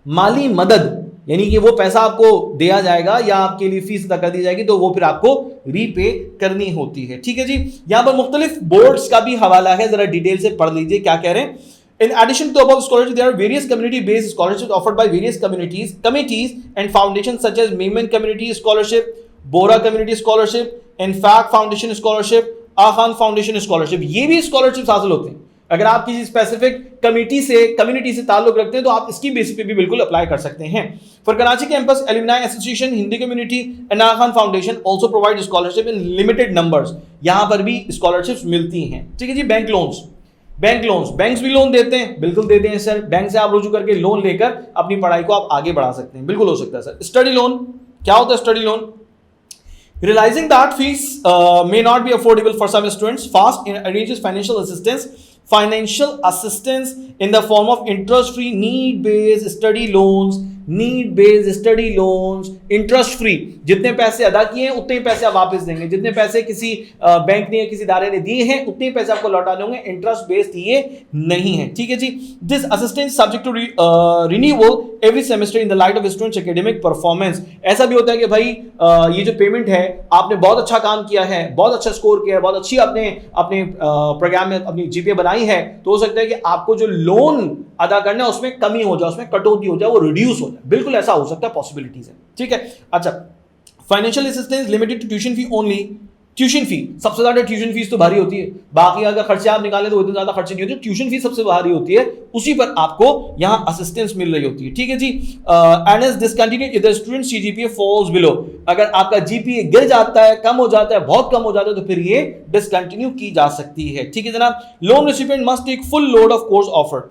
माली मदद, यानी कि वो पैसा आपको दिया जाएगा या आपके लिए फीस अदा कर दी जाएगी, तो वो फिर आपको रीपे करनी होती है, ठीक है जी। यहां पर मुख्तलिफ बोर्ड्स का भी हवाला है, जरा डिटेल से पढ़ लीजिए क्या कह रहे हैं। In addition to above scholarships, there are various community-based scholarships offered by various committees and foundations such as Maiman Community Scholarship, Bora Community Scholarship, Infaq Foundation Scholarship, Akhan Foundation Scholarship। ये भी scholarships हासिल होते हैं। अगर आप किसी specific community से ताल्लुक रखते हैं तो आप इसकी बेसिस पे भी बिल्कुल अप्लाई कर सकते हैं। For Karachi campus alumni association, Hindi community and Aga Khan foundation also provide scholarship in limited numbers, यहां पर भी स्कॉलरशिप्स मिलती हैं, ठीक है जी। बैंक लोन्स, बैंक्स भी लोन देते हैं, बिल्कुल देते हैं सर। बैंक से आप रुजू करके लोन लेकर अपनी पढ़ाई को आप आगे बढ़ा सकते हैं, बिल्कुल हो सकता है सर। स्टडी लोन, क्या होता है study loan? Realizing that fees may not be affordable for some students, FAST arranges financial assistance in the form of interest-free need-based study loans, interest free. जितने पैसे अदा किए हैं उतने ही पैसे आप वापस देंगे, जितने पैसे किसी बैंक ने या किसी इदारे ने दिए हैं उतने ही पैसे आपको लौटाने होंगे, इंटरेस्ट बेस्ड ये नहीं है, ठीक है जी। This assistance subject to renewal every semester in the light of students academic performance. ऐसा भी होता है कि भाई ये जो पेमेंट है, आपने बहुत अच्छा काम किया है, बहुत अच्छा स्कोर किया है, बहुत अच्छी आपने अपने प्रोग्राम में अपनी जीपीए बनाई है, तो हो सकता है कि आपको जो लोन अदा करना है उसमें कमी हो जाए, उसमें कटौती हो जाए, वो रिड्यूस हो जाए, बिल्कुल ऐसा हो सकता है, पॉसिबिलिटीज है, ठीक है। अच्छा financial assistance limited to tuition fee only. Tuition fee सबसे ज्यादा, ट्यूशन फीस तो भारी होती है, बाकी अगर खर्चे आप निकालें तो इतने ज्यादा खर्चे नहीं होते, ट्यूशन फीस सबसे भारी होती है, उसी पर आपको यहां असिस्टेंस मिल रही होती है, ठीक है जी। And is discontinued if the student CGPA falls below, अगर आपका जीपीए गिर जाता है, कम हो जाता है, बहुत कम हो जाता है, तो फिर ये डिसकंटिन्यू की जा सकती है, ठीक है जनाब। Loan recipient must take full load of course offered,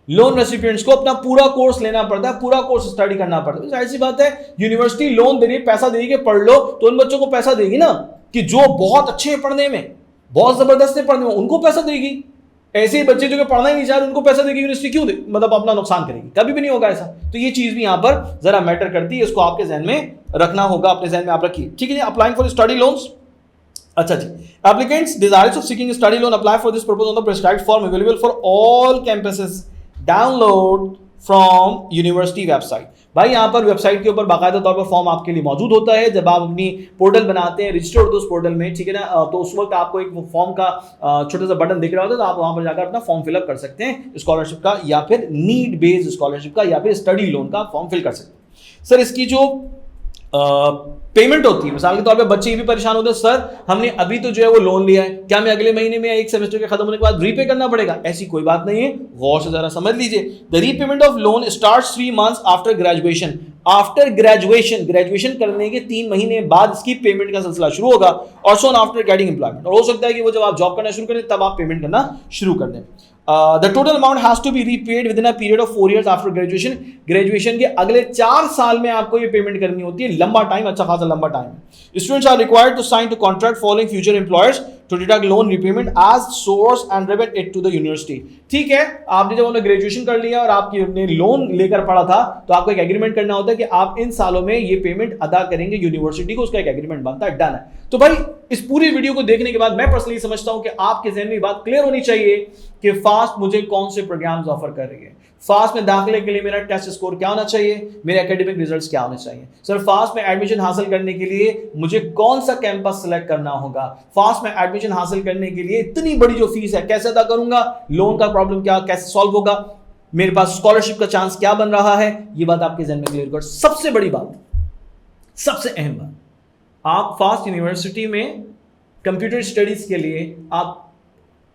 loan recipients को अपना पूरा कोर्स लेना पड़ता है, पूरा कोर्स स्टडी करना पड़ता है। जाहिर सी बात है, यूनिवर्सिटी लोन दे रही है, पैसा दे रही है कि पढ़ लो, तो उन बच्चों को पैसा देगी ना कि जो बहुत अच्छे हैं पढ़ने में, बहुत जबरदस्त है पढ़ने में, उनको पैसा देगी। ऐसे ही बच्चे जो कि पढ़ना ही नहीं चाह रहे उनको पैसा देगी यूनिवर्सिटी क्यों दे, मतलब अपना नुकसान करेगी, कभी भी नहीं होगा ऐसा। तो ये चीज भी यहां पर जरा मैटर करती है, इसको आपके जहन में रखना होगा, अपने जहन में आप रखिए, ठीक है। अप्लाइंग फॉर स्टडी लोन्स, अच्छा जी। Applicants desirous of seeking study loan apply for this purpose on the prescribed form available for all campuses, download from university website. भाई यहाँ पर वेबसाइट के ऊपर बाकायदा तौर पर फॉर्म आपके लिए मौजूद होता है। जब आप अपनी पोर्टल बनाते हैं, रजिस्टर होते हैं उस पोर्टल में, ठीक है ना, तो उस वक्त आपको एक फॉर्म का छोटा सा बटन दिख रहा होता है, तो आप वहां पर जाकर अपना फॉर्म फिलअप कर सकते हैं, स्कॉलरशिप का या फिर नीड बेस्ड स्कॉलरशिप का या फिर स्टडी लोन का फॉर्म फिल कर सकते हैं। सर इसकी जो पेमेंट होती है, मिसाल के तौर पे बच्चे ये भी परेशान होते हैं, सर हमने अभी तो जो है वो लोन लिया है, क्या मैं अगले महीने में एक सेमेस्टर के खत्म होने के बाद रीपे करना पड़ेगा? ऐसी कोई बात नहीं है, गौर से जरा समझ लीजिए। The repayment of loan starts 3 months after graduation. After graduation करने के 3 महीने बाद इसकी पेमेंट का सिलसिला शुरू होगा, और सोन आफ्टर गेटिंग एम्प्लॉयमेंट, और हो सकता है कि वो जब आप जॉब करना शुरू करें तब आप पेमेंट करना शुरू कर दें। The total amount has to be repaid within a period of 4 years after graduation। Graduation के अगले 4 साल में आपको ये पेमेंट करनी होती है, लंबा टाइम, अच्छा खासा लंबा टाइम है। Students are required to sign to contract following future employers to deduct loan repayment as source and remit it to the university। ठीक है, आपने जब ग्रेजुएशन कर लिया और आपने लोन लेकर पढ़ा था, तो आपको एक एग्रीमेंट करना होता है कि आप इन सालों में ये पेमेंट अदा करेंगे यूनिवर्सिटी को, उसका एक एग्रीमेंट बनता है, डन है। तो भाई इस पूरी वीडियो को देखने के बाद मैं पर्सनली समझता हूं कि आपके जहन में बात क्लियर होनी चाहिए कि फास्ट मुझे कौन से प्रोग्राम्स ऑफर कर रही है, फास्ट में दाखिले के लिए मेरा टेस्ट स्कोर क्या होना चाहिए, मेरे एकेडमिक रिजल्ट्स क्या होने चाहिए, सर फास्ट में एडमिशन हासिल करने के लिए मुझे कौन सा कैंपस सेलेक्ट करना होगा, फास्ट में एडमिशन हासिल करने के लिए इतनी बड़ी जो फीस है कैसे अदा करूंगा, लोन का प्रॉब्लम क्या कैसे सॉल्व होगा, मेरे पास स्कॉलरशिप का चांस क्या बन रहा है, ये बात आपके जहन में क्लियर कर। सबसे बड़ी बात, सबसे अहम बात, आप फास्ट यूनिवर्सिटी में कंप्यूटर स्टडीज के लिए आप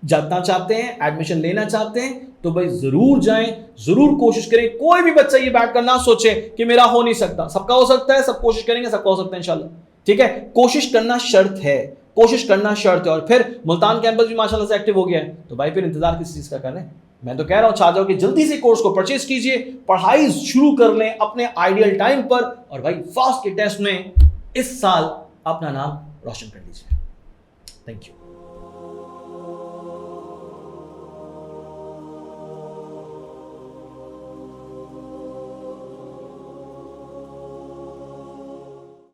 जाना चाहते हैं, एडमिशन लेना चाहते हैं, तो भाई जरूर जाएं, जरूर कोशिश करें। कोई भी बच्चा ये बैठ कर ना सोचे कि मेरा हो नहीं सकता, सबका हो सकता है, सब कोशिश करेंगे, सबका हो सकता है इंशाल्लाह। ठीक है, कोशिश करना शर्त है, कोशिश करना शर्त है। और फिर मुल्तान कैंपस भी माशाल्लाह से एक्टिव हो गया है, तो भाई फिर इंतजार किस चीज का कर रहे हैं। मैं तो कह रहा हूं छा जाओ कि जल्दी से कोर्स को परचेज कीजिए, पढ़ाई शुरू कर लें अपने आइडियल टाइम पर, और भाई फास्ट के टेस्ट में इस साल अपना नाम रोशन कर लीजिए। Thank you.